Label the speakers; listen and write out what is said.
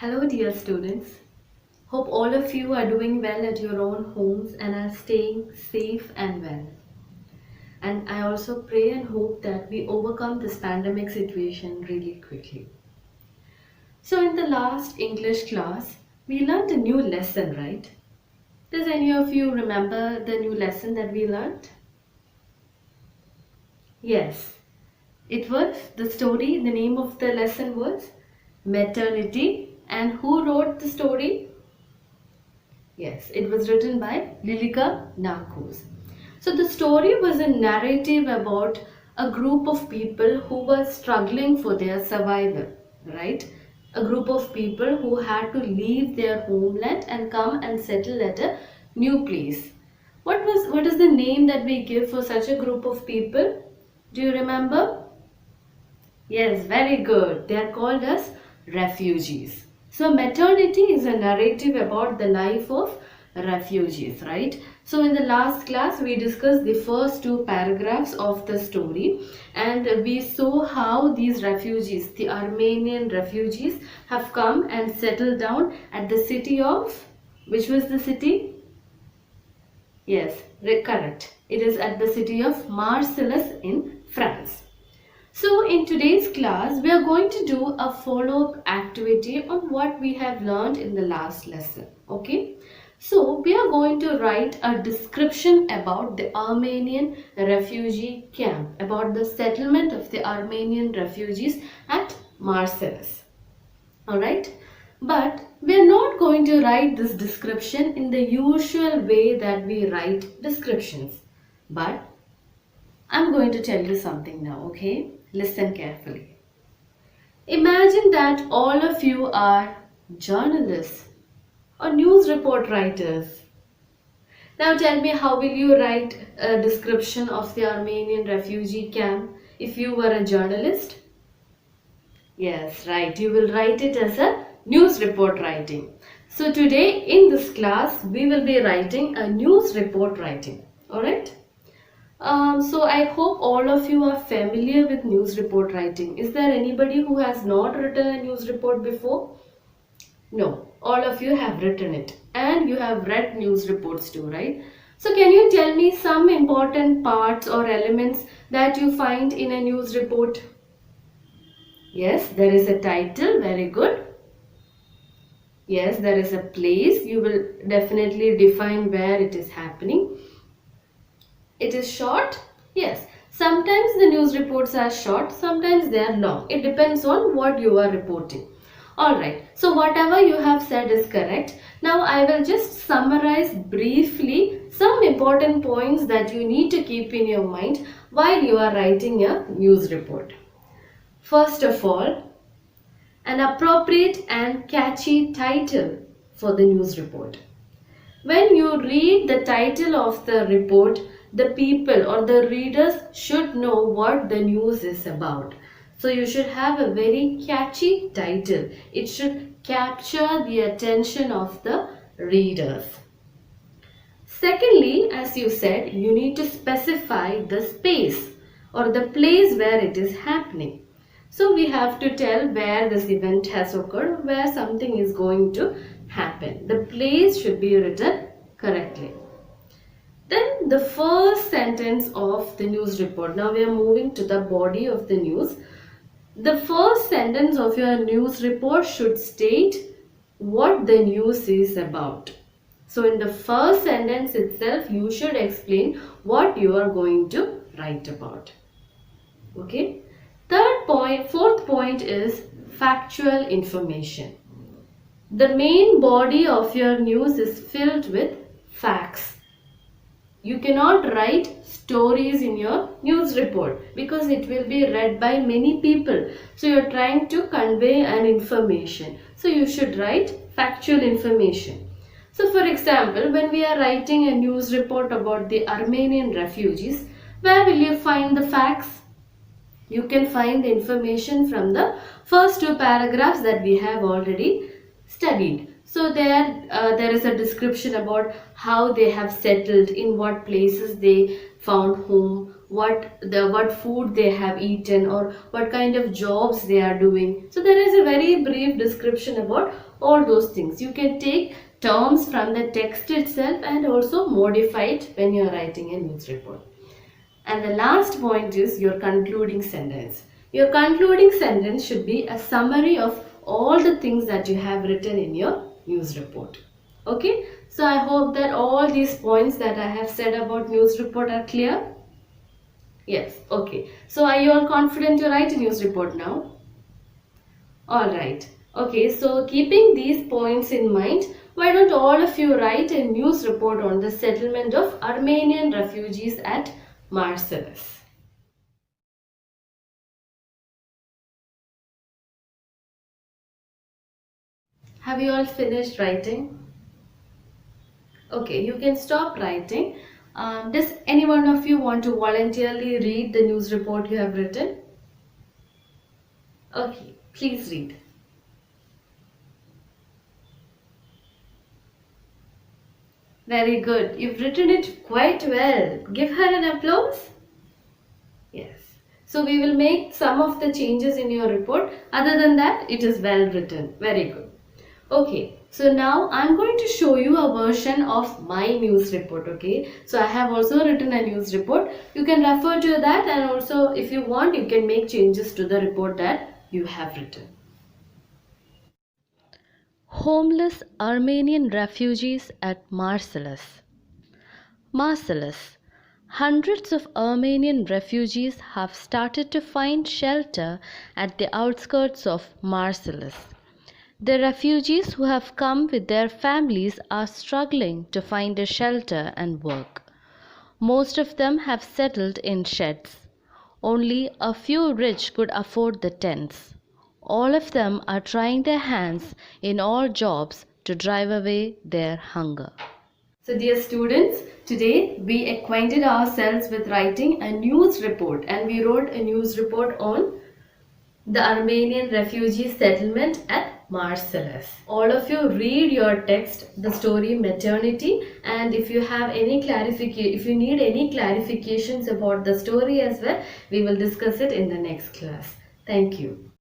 Speaker 1: Hello, dear students. Hope all of you are doing well at your own homes and are staying safe and well. And I also pray and hope that we overcome this pandemic situation really quickly. So, in the last English class, we learned a new lesson, right? Does any of you remember the new lesson that we learned? Yes, it was the story, the name of the lesson was Maternity. And who wrote the story? Yes, it was written by Lilika Narcos. So the story was a narrative about a group of people who were struggling for their survival, right? A group of people who had to leave their homeland and come and settle at a new place. What is the name that we give for such a group of people? Do you remember? Yes, very good. They are called as refugees. So, maternity is a narrative about the life of refugees, right? So, in the last class, we discussed the first two paragraphs of the story and we saw how these refugees, the Armenian refugees, have come and settled down at the city of, which was the city? Yes, correct. It is at the city of Marseilles in France. So in today's class, we are going to do a follow-up activity on what we have learned in the last lesson. Okay. So we are going to write a description about the Armenian refugee camp, about the settlement of the Armenian refugees at Marseilles. Alright. But we are not going to write this description in the usual way that we write descriptions. But I'm going to tell you something now, okay? Listen carefully. Imagine that all of you are journalists or news report writers. Now tell me, how will you write a description of the Armenian refugee camp if you were a journalist? Yes, right. You will write it as a news report writing. So today in this class, we will be writing a news report writing. Alright? So I hope all of you are familiar with news report writing. Is there anybody who has not written a news report before? No, all of you have written it and you have read news reports too, right? So can you tell me some important parts or elements that you find in a news report? Yes, there is a title, very good. Yes, there is a place. You will definitely define where it is happening. It is short? Yes. Sometimes the news reports are short, sometimes they are long. It depends on what you are reporting. Alright, so whatever you have said is correct. Now I will just summarize briefly some important points that you need to keep in your mind while you are writing a news report. First of all, an appropriate and catchy title for the news report. When you read the title of the report, the people or the readers should know what the news is about. So you should have a very catchy title. It should capture the attention of the readers. Secondly, as you said, you need to specify the space or the place where it is happening. So we have to tell where this event has occurred, where something is going to happen. The place should be written correctly. Then the first sentence of the news report. Now we are moving to the body of the news. The first sentence of your news report should state what the news is about. So in the first sentence itself, you should explain what you are going to write about. Okay. Fourth point is factual information. The main body of your news is filled with facts. You cannot write stories in your news report because it will be read by many people. So you are trying to convey an information. So you should write factual information. So for example, when we are writing a news report about the Armenian refugees, where will you find the facts? You can find the information from the first two paragraphs that we have already studied. So there is a description about how they have settled, in what places they found home, what food they have eaten or what kind of jobs they are doing. So there is a very brief description about all those things. You can take terms from the text itself and also modify it when you are writing a news report. And the last point is your concluding sentence. Your concluding sentence should be a summary of all the things that you have written in your news report. Okay, so I hope that all these points that I have said about news report are clear. Yes, okay. So are you all confident to write a news report now? Alright. Okay, so keeping these points in mind, why don't all of you write a news report on the settlement of Armenian refugees at Marseilles? Have you all finished writing? Okay, you can stop writing. Does any one of you want to voluntarily read the news report you have written? Okay, please read. Very good. You've written it quite well. Give her an applause. Yes. So we will make some of the changes in your report. Other than that, it is well written. Very good. Okay. So now I'm going to show you a version of my news report. Okay. So I have also written a news report. You can refer to that, and also if you want, you can make changes to the report that you have written.
Speaker 2: Homeless Armenian refugees at Marseilles. Marseilles. Hundreds of Armenian refugees have started to find shelter at the outskirts of Marseilles. The refugees who have come with their families are struggling to find a shelter and work. Most of them have settled in sheds. Only a few rich could afford the tents. All of them are trying their hands in all jobs to drive away their hunger.
Speaker 1: So dear students, today we acquainted ourselves with writing a news report, and we wrote a news report on the Armenian refugee settlement at Marseilles. All of you read your text, the story Maternity, and if you have any if you need any clarifications about the story as well, we will discuss it in the next class. Thank you.